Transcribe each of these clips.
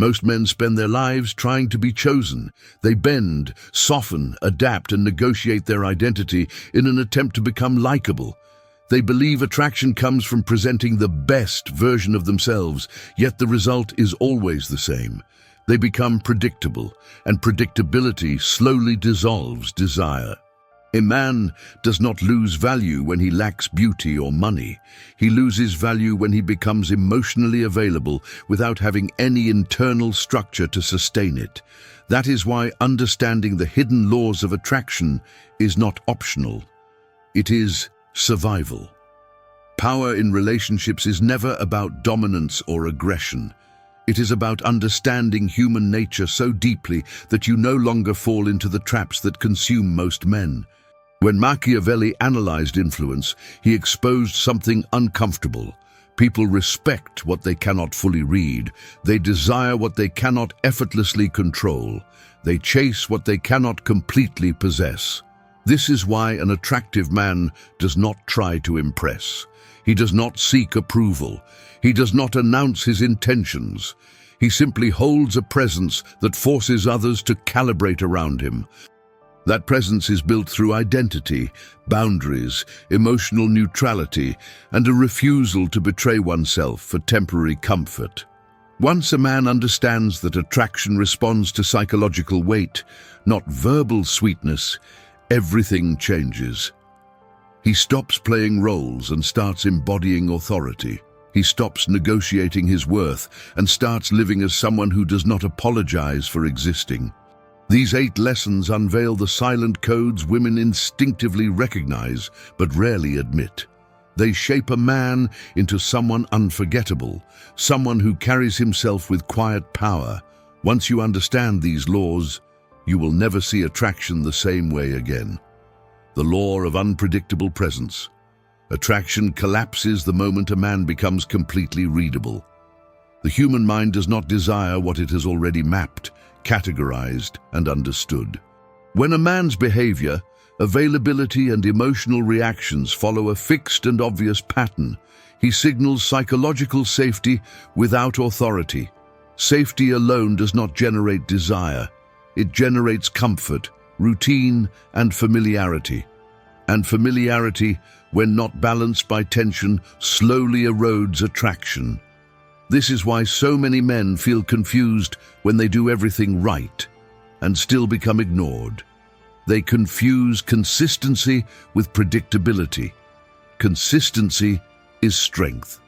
Most men spend their lives trying to be chosen. They bend, soften, adapt, and negotiate their identity in an attempt to become likable. They believe attraction comes from presenting the best version of themselves, yet the result is always the same. They become predictable, and predictability slowly dissolves desire. A man does not lose value when he lacks beauty or money. He loses value when he becomes emotionally available without having any internal structure to sustain it. That is why understanding the hidden laws of attraction is not optional. It is survival. Power in relationships is never about dominance or aggression. It is about understanding human nature so deeply that you no longer fall into the traps that consume most men. When Machiavelli analyzed influence, he exposed something uncomfortable. People respect what they cannot fully read. They desire what they cannot effortlessly control. They chase what they cannot completely possess. This is why an attractive man does not try to impress. He does not seek approval. He does not announce his intentions. He simply holds a presence that forces others to calibrate around him. That presence is built through identity, boundaries, emotional neutrality, and a refusal to betray oneself for temporary comfort. Once a man understands that attraction responds to psychological weight, not verbal sweetness, everything changes. He stops playing roles and starts embodying authority. He stops negotiating his worth and starts living as someone who does not apologize for existing. These 8 lessons unveil the silent codes women instinctively recognize but rarely admit. They shape a man into someone unforgettable, someone who carries himself with quiet power. Once you understand these laws, you will never see attraction the same way again. The law of unpredictable presence. Attraction collapses the moment a man becomes completely readable. The human mind does not desire what it has already mapped, categorized, and understood. When a man's behavior, availability, and emotional reactions follow a fixed and obvious pattern, he signals psychological safety without authority. Safety alone does not generate desire. It generates comfort, routine, and familiarity. And familiarity, when not balanced by tension, slowly erodes attraction. This is why so many men feel confused when they do everything right and still become ignored. They confuse consistency with predictability. Consistency is strength.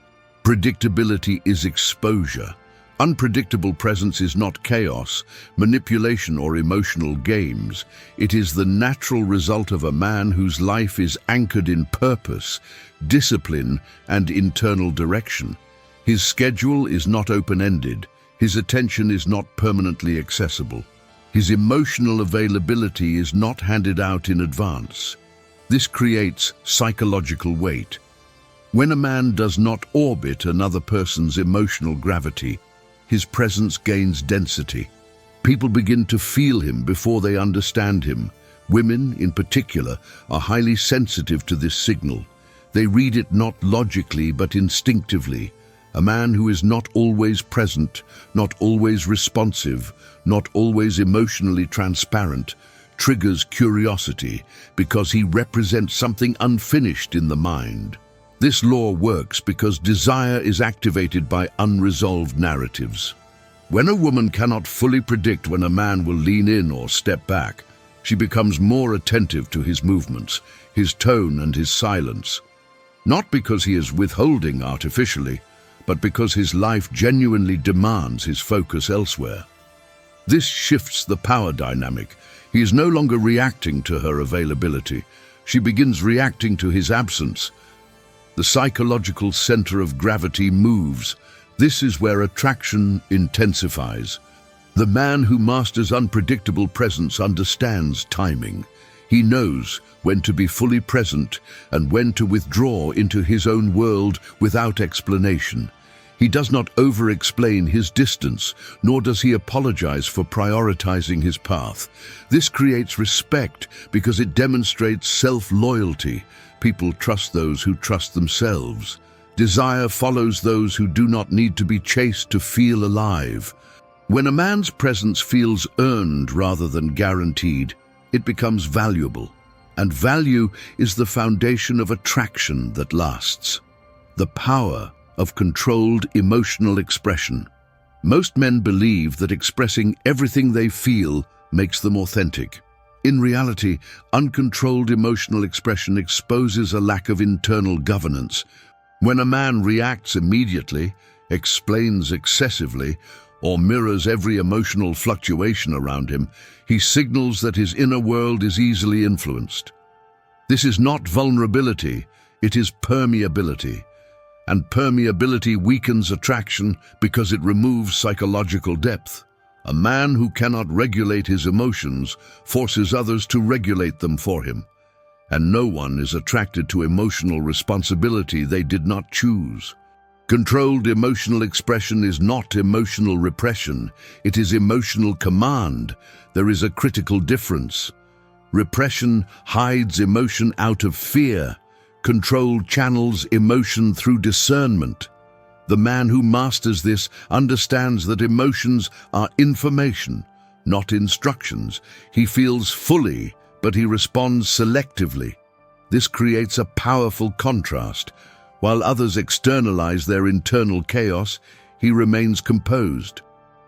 Predictability is exposure. Unpredictable presence is not chaos, manipulation, or emotional games. It is the natural result of a man whose life is anchored in purpose, discipline, and internal direction. His schedule is not open-ended. His attention is not permanently accessible. His emotional availability is not handed out in advance. This creates psychological weight. When a man does not orbit another person's emotional gravity, his presence gains density. People begin to feel him before they understand him. Women, in particular, are highly sensitive to this signal. They read it not logically but instinctively. A man who is not always present, not always responsive, not always emotionally transparent, triggers curiosity because he represents something unfinished in the mind. This law works because desire is activated by unresolved narratives. When a woman cannot fully predict when a man will lean in or step back, she becomes more attentive to his movements, his tone, and his silence. Not because he is withholding artificially, but because his life genuinely demands his focus elsewhere. This shifts the power dynamic. He is no longer reacting to her availability. She begins reacting to his absence. The psychological center of gravity moves. This is where attraction intensifies. The man who masters unpredictable presence understands timing. He knows when to be fully present and when to withdraw into his own world without explanation. He does not over-explain his distance, nor does he apologize for prioritizing his path. This creates respect because it demonstrates self-loyalty. People trust those who trust themselves. Desire follows those who do not need to be chased to feel alive. When a man's presence feels earned rather than guaranteed, it becomes valuable. And value is the foundation of attraction that lasts. The power of controlled emotional expression. Most men believe that expressing everything they feel makes them authentic. In reality, uncontrolled emotional expression exposes a lack of internal governance. When a man reacts immediately, explains excessively, or mirrors every emotional fluctuation around him, he signals that his inner world is easily influenced. This is not vulnerability, it is permeability. And permeability weakens attraction because it removes psychological depth. A man who cannot regulate his emotions forces others to regulate them for him. And no one is attracted to emotional responsibility they did not choose. Controlled emotional expression is not emotional repression, it is emotional command. There is a critical difference. Repression hides emotion out of fear. Control channels emotion through discernment. The man who masters this understands that emotions are information, not instructions. He feels fully, but he responds selectively. This creates a powerful contrast. While others externalize their internal chaos, he remains composed.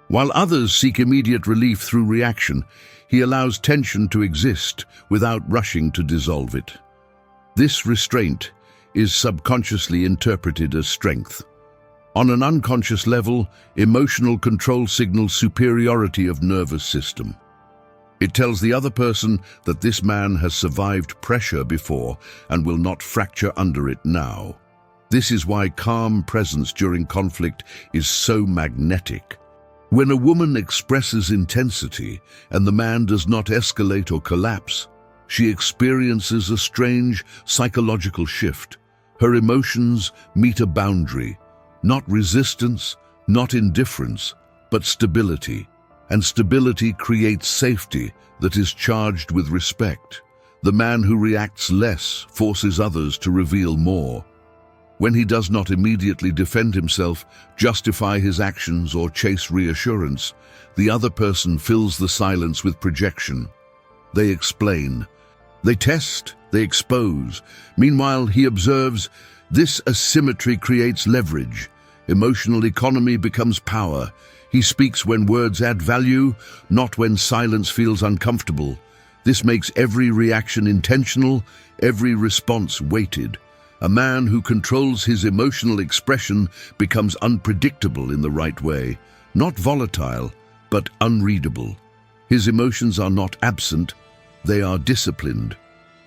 While others seek immediate relief through reaction, he allows tension to exist without rushing to dissolve it. This restraint is subconsciously interpreted as strength. On an unconscious level, emotional control signals superiority of nervous system. It tells the other person that this man has survived pressure before and will not fracture under it now. This is why calm presence during conflict is so magnetic. When a woman expresses intensity and the man does not escalate or collapse, she experiences a strange psychological shift. Her emotions meet a boundary, not resistance, not indifference, but stability. And stability creates safety that is charged with respect. The man who reacts less forces others to reveal more. When he does not immediately defend himself, justify his actions, or chase reassurance, the other person fills the silence with projection. They explain, they test, they expose. Meanwhile, he observes. This asymmetry creates leverage. Emotional economy becomes power. He speaks when words add value, not when silence feels uncomfortable. This makes every reaction intentional, every response weighted. A man who controls his emotional expression becomes unpredictable in the right way, not volatile, but unreadable. His emotions are not absent, they are disciplined.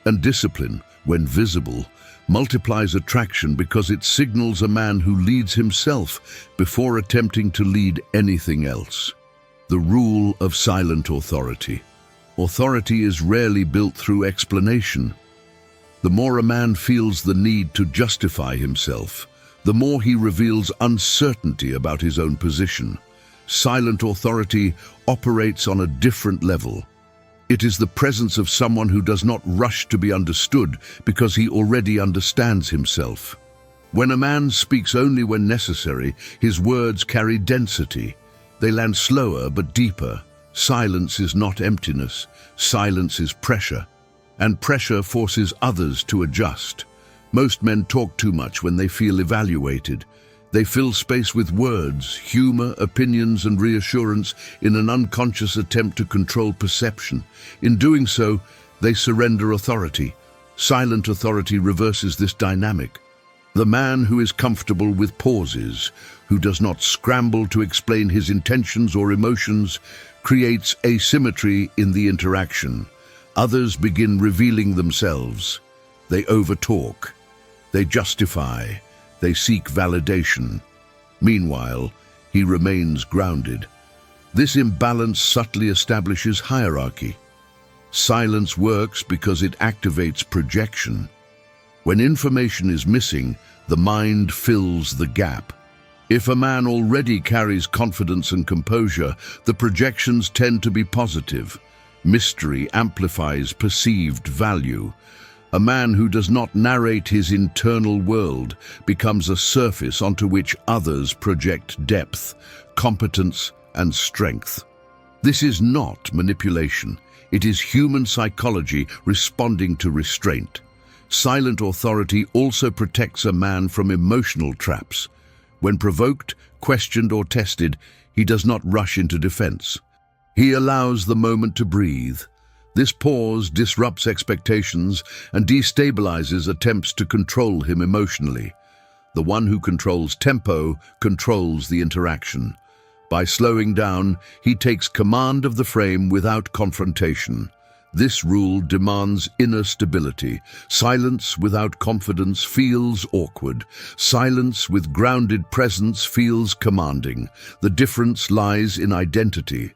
And discipline, when visible, multiplies attraction because it signals a man who leads himself before attempting to lead anything else. The rule of silent authority. Authority is rarely built through explanation. The more a man feels the need to justify himself, the more he reveals uncertainty about his own position. Silent authority operates on a different level. It is the presence of someone who does not rush to be understood because he already understands himself. When a man speaks only when necessary, his words carry density. They land slower but deeper. Silence is not emptiness. Silence is pressure. And pressure forces others to adjust. Most men talk too much when they feel evaluated. They fill space with words, humor, opinions, and reassurance in an unconscious attempt to control perception. In doing so, they surrender authority. Silent authority reverses this dynamic. The man who is comfortable with pauses, who does not scramble to explain his intentions or emotions, creates asymmetry in the interaction. Others begin revealing themselves. They overtalk. They justify. They seek validation. Meanwhile, he remains grounded. This imbalance subtly establishes hierarchy. Silence works because it activates projection. When information is missing, the mind fills the gap. If a man already carries confidence and composure, the projections tend to be positive. Mystery amplifies perceived value. A man who does not narrate his internal world becomes a surface onto which others project depth, competence, and strength. This is not manipulation. It is human psychology responding to restraint. Silent authority also protects a man from emotional traps. When provoked, questioned, or tested, he does not rush into defense. He allows the moment to breathe. This pause disrupts expectations and destabilizes attempts to control him emotionally. The one who controls tempo controls the interaction. By slowing down, he takes command of the frame without confrontation. This rule demands inner stability. Silence without confidence feels awkward. Silence with grounded presence feels commanding. The difference lies in identity.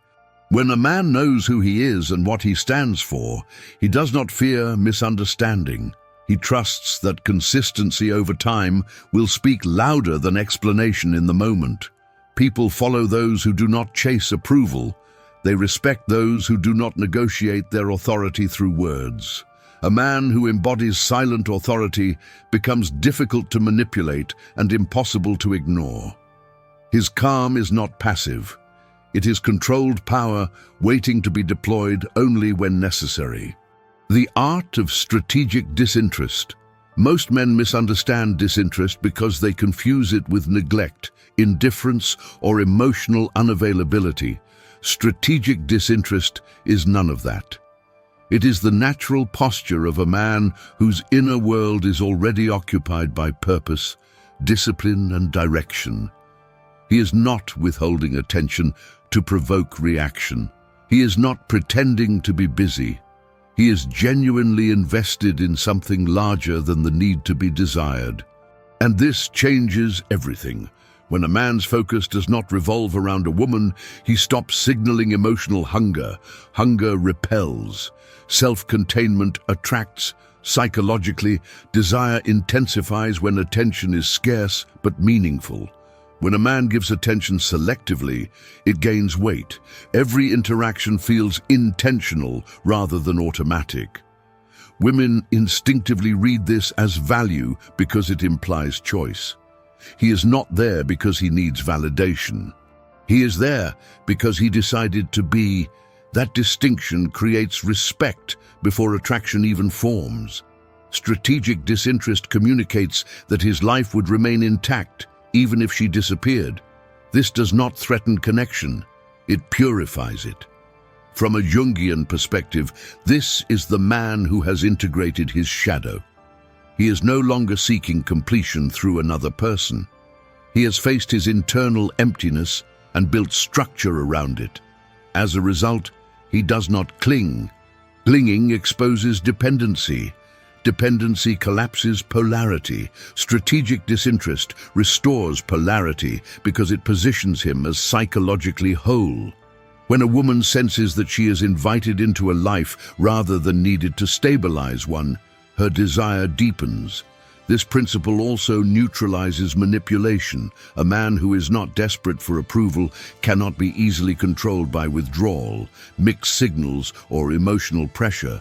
When a man knows who he is and what he stands for, he does not fear misunderstanding. He trusts that consistency over time will speak louder than explanation in the moment. People follow those who do not chase approval. They respect those who do not negotiate their authority through words. A man who embodies silent authority becomes difficult to manipulate and impossible to ignore. His calm is not passive. It is controlled power waiting to be deployed only when necessary. The art of strategic disinterest. Most men misunderstand disinterest because they confuse it with neglect, indifference, or emotional unavailability. Strategic disinterest is none of that. It is the natural posture of a man whose inner world is already occupied by purpose, discipline, and direction. He is not withholding attention to provoke reaction. He is not pretending to be busy. He is genuinely invested in something larger than the need to be desired. And this changes everything. When a man's focus does not revolve around a woman, he stops signaling emotional hunger. Hunger repels. Self-containment attracts. Psychologically, desire intensifies when attention is scarce but meaningful. When a man gives attention selectively, it gains weight. Every interaction feels intentional rather than automatic. Women instinctively read this as value because it implies choice. He is not there because he needs validation. He is there because he decided to be. That distinction creates respect before attraction even forms. Strategic disinterest communicates that his life would remain intact even if she disappeared. This does not threaten connection. It purifies it. From a Jungian perspective, this is the man who has integrated his shadow. He is no longer seeking completion through another person. He has faced his internal emptiness and built structure around it. As a result, he does not cling. Clinging exposes dependency. Dependency collapses polarity. Strategic disinterest restores polarity because it positions him as psychologically whole. When a woman senses that she is invited into a life rather than needed to stabilize one, her desire deepens. This principle also neutralizes manipulation. A man who is not desperate for approval cannot be easily controlled by withdrawal, mixed signals, or emotional pressure.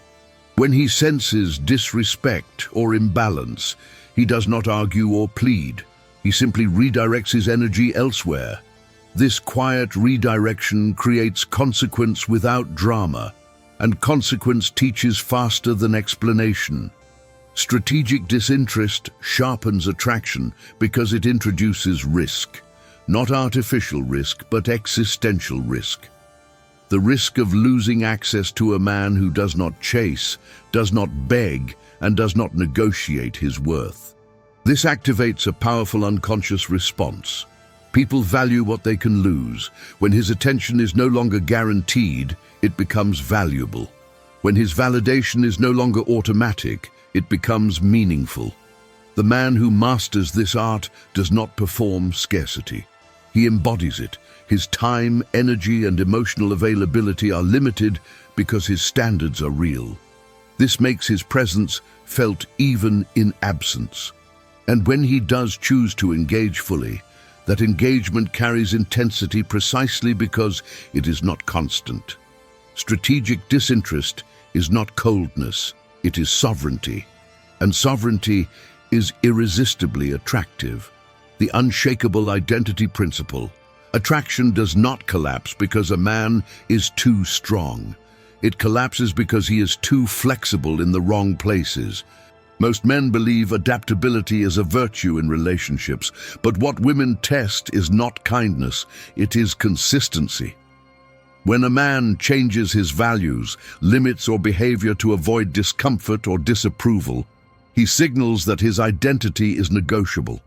When he senses disrespect or imbalance, he does not argue or plead. He simply redirects his energy elsewhere. This quiet redirection creates consequence without drama, and consequence teaches faster than explanation. Strategic disinterest sharpens attraction because it introduces risk. Not artificial risk, but existential risk. The risk of losing access to a man who does not chase, does not beg, and does not negotiate his worth. This activates a powerful unconscious response. People value what they can lose. When his attention is no longer guaranteed, it becomes valuable. When his validation is no longer automatic, it becomes meaningful. The man who masters this art does not perform scarcity. He embodies it. His time, energy, and emotional availability are limited because his standards are real. This makes his presence felt even in absence. And when he does choose to engage fully, that engagement carries intensity precisely because it is not constant. Strategic disinterest is not coldness, it is sovereignty. And sovereignty is irresistibly attractive. The unshakable identity principle. Attraction does not collapse because a man is too strong. It collapses because he is too flexible in the wrong places. Most men believe adaptability is a virtue in relationships, but what women test is not kindness, it is consistency. When a man changes his values, limits, or behavior to avoid discomfort or disapproval, he signals that his identity is negotiable.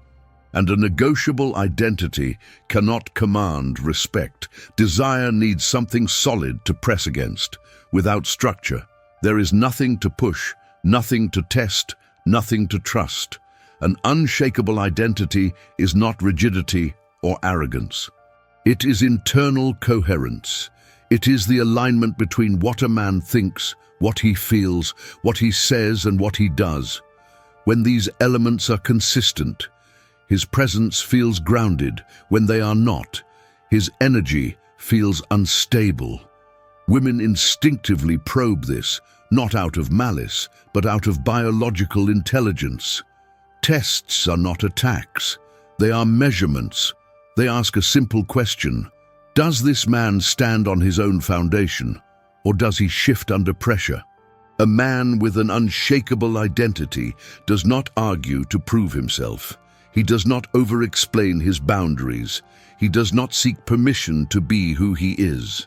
And a negotiable identity cannot command respect. Desire needs something solid to press against. Without structure, there is nothing to push, nothing to test, nothing to trust. An unshakable identity is not rigidity or arrogance. It is internal coherence. It is the alignment between what a man thinks, what he feels, what he says, and what he does. When these elements are consistent, his presence feels grounded. When they are not, his energy feels unstable. Women instinctively probe this, not out of malice, but out of biological intelligence. Tests are not attacks. They are measurements. They ask a simple question. Does this man stand on his own foundation, or does he shift under pressure? A man with an unshakable identity does not argue to prove himself. He does not over-explain his boundaries. He does not seek permission to be who he is.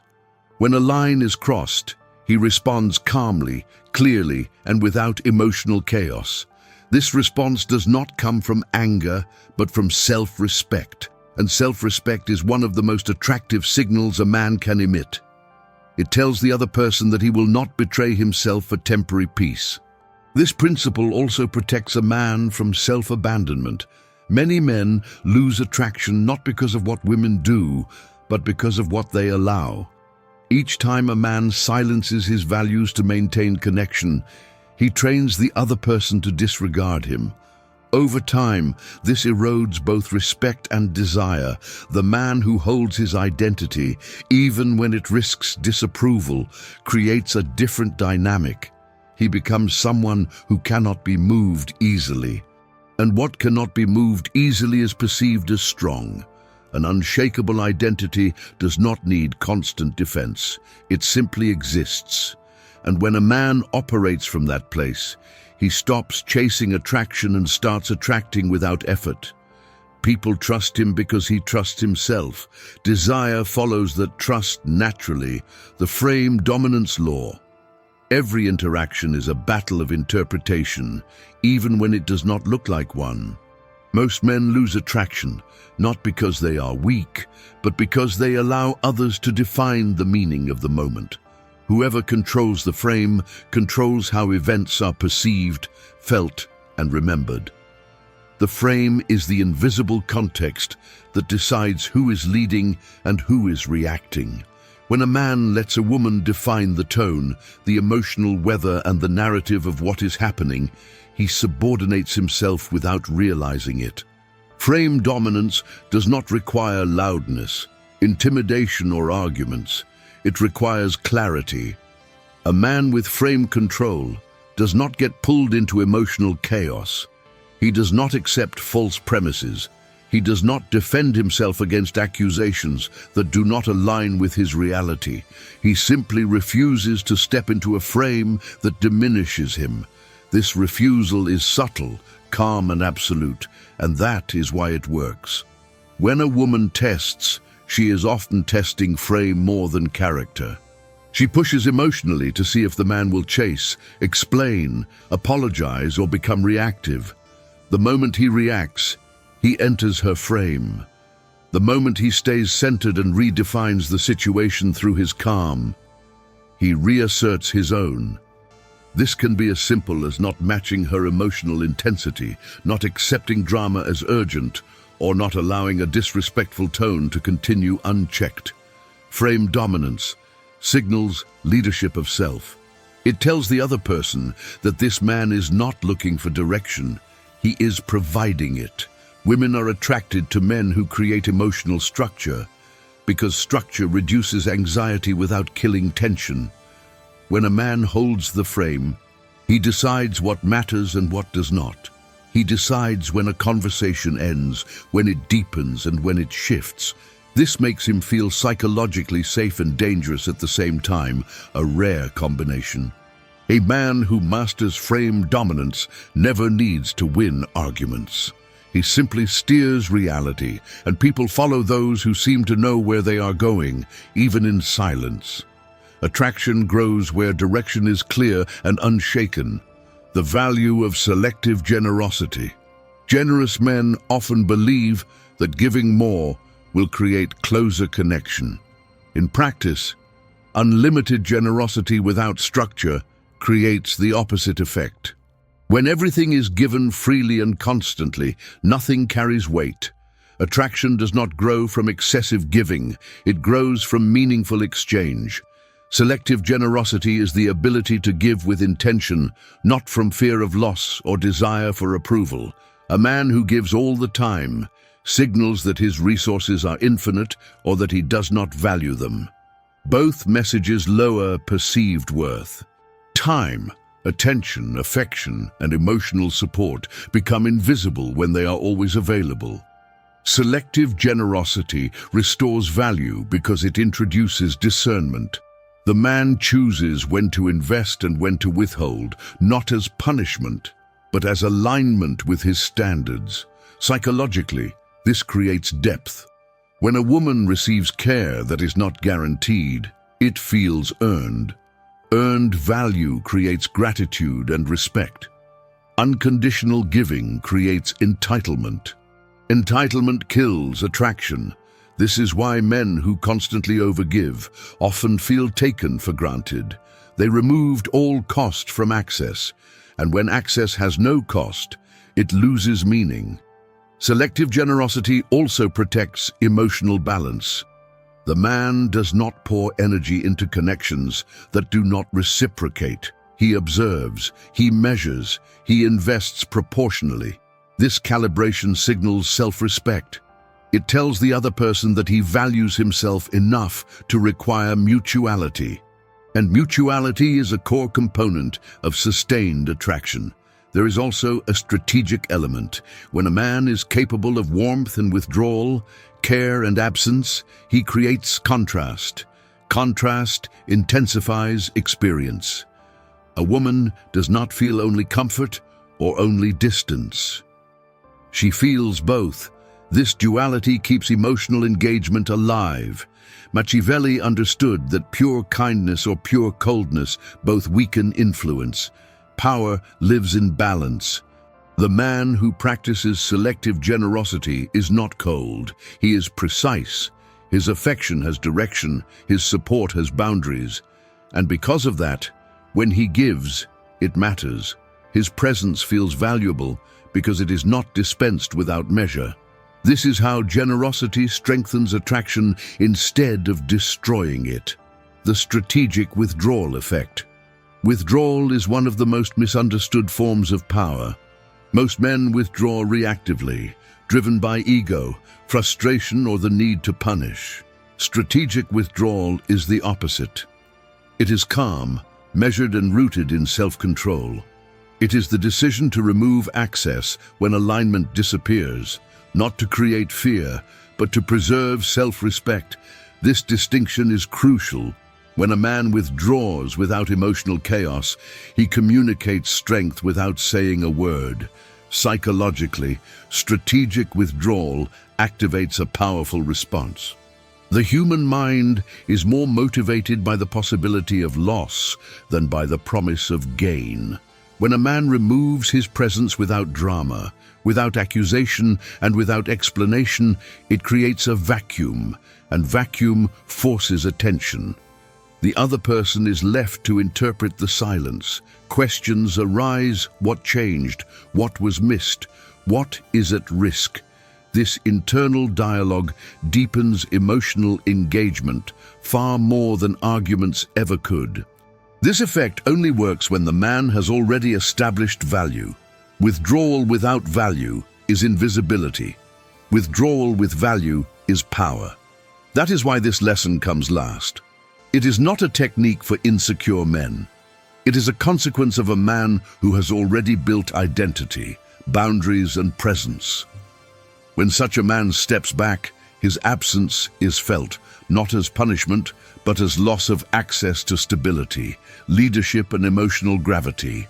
When a line is crossed, he responds calmly, clearly, and without emotional chaos. This response does not come from anger, but from self-respect. And self-respect is one of the most attractive signals a man can emit. It tells the other person that he will not betray himself for temporary peace. This principle also protects a man from self-abandonment. Many men lose attraction not because of what women do, but because of what they allow. Each time a man silences his values to maintain connection, he trains the other person to disregard him. Over time, this erodes both respect and desire. The man who holds his identity, even when it risks disapproval, creates a different dynamic. He becomes someone who cannot be moved easily. And what cannot be moved easily is perceived as strong. An unshakable identity does not need constant defense. It simply exists. And when a man operates from that place, he stops chasing attraction and starts attracting without effort. People trust him because he trusts himself. Desire follows that trust naturally, the frame dominance law. Every interaction is a battle of interpretation, even when it does not look like one. Most men lose attraction, not because they are weak, but because they allow others to define the meaning of the moment. Whoever controls the frame controls how events are perceived, felt, and remembered. The frame is the invisible context that decides who is leading and who is reacting. When a man lets a woman define the tone, the emotional weather, and the narrative of what is happening, he subordinates himself without realizing it. Frame dominance does not require loudness, intimidation, or arguments. It requires clarity. A man with frame control does not get pulled into emotional chaos. He does not accept false premises. He does not defend himself against accusations that do not align with his reality. He simply refuses to step into a frame that diminishes him. This refusal is subtle, calm, and absolute, and that is why it works. When a woman tests, she is often testing frame more than character. She pushes emotionally to see if the man will chase, explain, apologize, or become reactive. The moment he reacts, he enters her frame. The moment he stays centered and redefines the situation through his calm, he reasserts his own. This can be as simple as not matching her emotional intensity, not accepting drama as urgent, or not allowing a disrespectful tone to continue unchecked. Frame dominance signals leadership of self. It tells the other person that this man is not looking for direction, he is providing it. Women are attracted to men who create emotional structure, because structure reduces anxiety without killing tension. When a man holds the frame, he decides what matters and what does not. He decides when a conversation ends, when it deepens, and when it shifts. This makes him feel psychologically safe and dangerous at the same time, a rare combination. A man who masters frame dominance never needs to win arguments. He simply steers reality, and people follow those who seem to know where they are going, even in silence. Attraction grows where direction is clear and unshaken. The value of selective generosity. Generous men often believe that giving more will create closer connection. In practice, unlimited generosity without structure creates the opposite effect. When everything is given freely and constantly, nothing carries weight. Attraction does not grow from excessive giving, it grows from meaningful exchange. Selective generosity is the ability to give with intention, not from fear of loss or desire for approval. A man who gives all the time signals that his resources are infinite or that he does not value them. Both messages lower perceived worth. Time, attention, affection, and emotional support become invisible when they are always available. Selective generosity restores value because it introduces discernment. The man chooses when to invest and when to withhold, not as punishment, but as alignment with his standards. Psychologically, this creates depth. When a woman receives care that is not guaranteed, it feels earned. Earned value creates gratitude and respect. Unconditional giving creates entitlement. Entitlement kills attraction. This is why men who constantly overgive often feel taken for granted. They removed all cost from access, and when access has no cost, it loses meaning. Selective generosity also protects emotional balance. The man does not pour energy into connections that do not reciprocate. He observes, he measures, he invests proportionally. This calibration signals self-respect. It tells the other person that he values himself enough to require mutuality. And mutuality is a core component of sustained attraction. There is also a strategic element. When a man is capable of warmth and withdrawal, care and absence, he creates contrast. Contrast intensifies experience. A woman does not feel only comfort or only distance. She feels both. This duality keeps emotional engagement alive. Machiavelli understood that pure kindness or pure coldness both weaken influence. Power lives in balance. The man who practices selective generosity is not cold. He is precise. His affection has direction. His support has boundaries. And because of that, when he gives, it matters. His presence feels valuable because it is not dispensed without measure. This is how generosity strengthens attraction instead of destroying it. The strategic withdrawal effect. Withdrawal is one of the most misunderstood forms of power. Most men withdraw reactively, driven by ego, frustration, or the need to punish. Strategic withdrawal is the opposite. It is calm, measured and rooted in self-control. It is the decision to remove access when alignment disappears, not to create fear, but to preserve self-respect. This distinction is crucial. When a man withdraws without emotional chaos, he communicates strength without saying a word. Psychologically, strategic withdrawal activates a powerful response. The human mind is more motivated by the possibility of loss than by the promise of gain. When a man removes his presence without drama, without accusation, and without explanation, it creates a vacuum, and vacuum forces attention. The other person is left to interpret the silence. Questions arise: what changed? What was missed? What is at risk? This internal dialogue deepens emotional engagement far more than arguments ever could. This effect only works when the man has already established value. Withdrawal without value is invisibility. Withdrawal with value is power. That is why this lesson comes last. It is not a technique for insecure men. It is a consequence of a man who has already built identity, boundaries, and presence. When such a man steps back, His absence is felt, not as punishment, but as loss of access to stability, leadership and emotional gravity.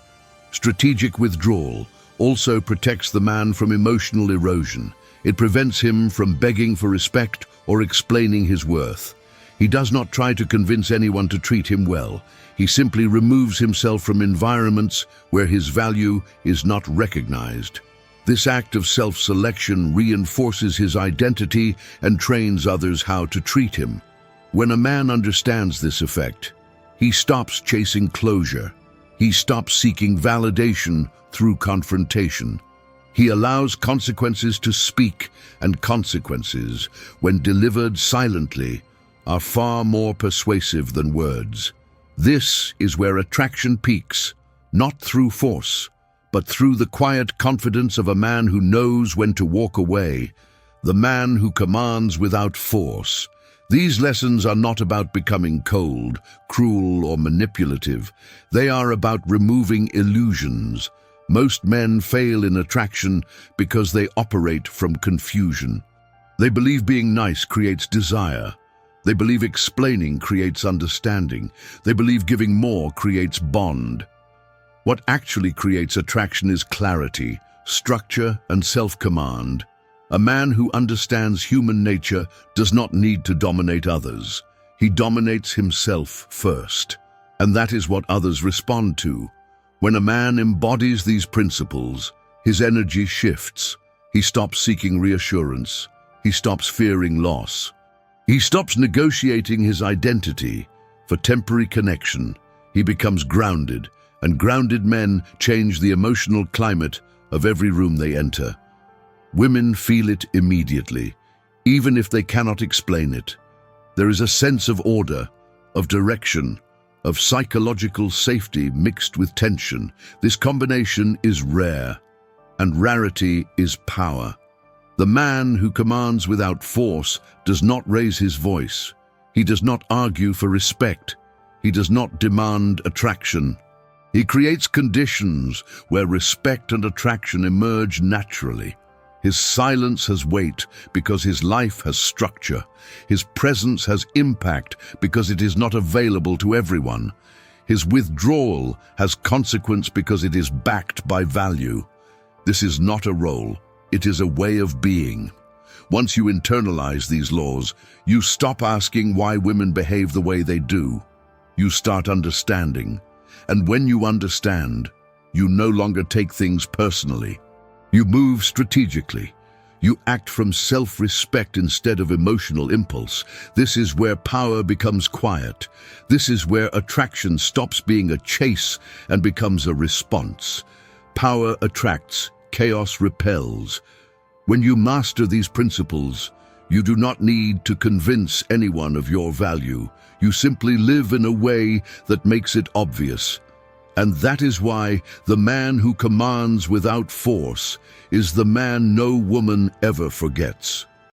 Strategic withdrawal also protects the man from emotional erosion. It prevents him from begging for respect or explaining his worth. He does not try to convince anyone to treat him well. He simply removes himself from environments where his value is not recognized. This act of self-selection reinforces his identity and trains others how to treat him. When a man understands this effect, he stops chasing closure. He stops seeking validation through confrontation. He allows consequences to speak, and consequences, when delivered silently, are far more persuasive than words. This is where attraction peaks, not through force, but through the quiet confidence of a man who knows when to walk away, the man who commands without force. These lessons are not about becoming cold, cruel, or manipulative. They are about removing illusions. Most men fail in attraction because they operate from confusion. They believe being nice creates desire. They believe explaining creates understanding. They believe giving more creates bond. What actually creates attraction is clarity, structure, and self-command. A man who understands human nature does not need to dominate others. He dominates himself first, and that is what others respond to. When a man embodies these principles, his energy shifts. He stops seeking reassurance. He stops fearing loss. He stops negotiating his identity for temporary connection. He becomes grounded, and grounded men change the emotional climate of every room they enter. Women feel it immediately, even if they cannot explain it. There is a sense of order, of direction, of psychological safety mixed with tension. This combination is rare, and rarity is power. The man who commands without force does not raise his voice. He does not argue for respect. He does not demand attraction. He creates conditions where respect and attraction emerge naturally. His silence has weight because his life has structure. His presence has impact because it is not available to everyone. His withdrawal has consequence because it is backed by value. This is not a role, it is a way of being. Once you internalize these laws, you stop asking why women behave the way they do. You start understanding. And when you understand, you no longer take things personally. You move strategically. You act from self-respect instead of emotional impulse. This is where power becomes quiet. This is where attraction stops being a chase and becomes a response. Power attracts, chaos repels. When you master these principles, you do not need to convince anyone of your value. You simply live in a way that makes it obvious. And that is why the man who commands without force is the man no woman ever forgets.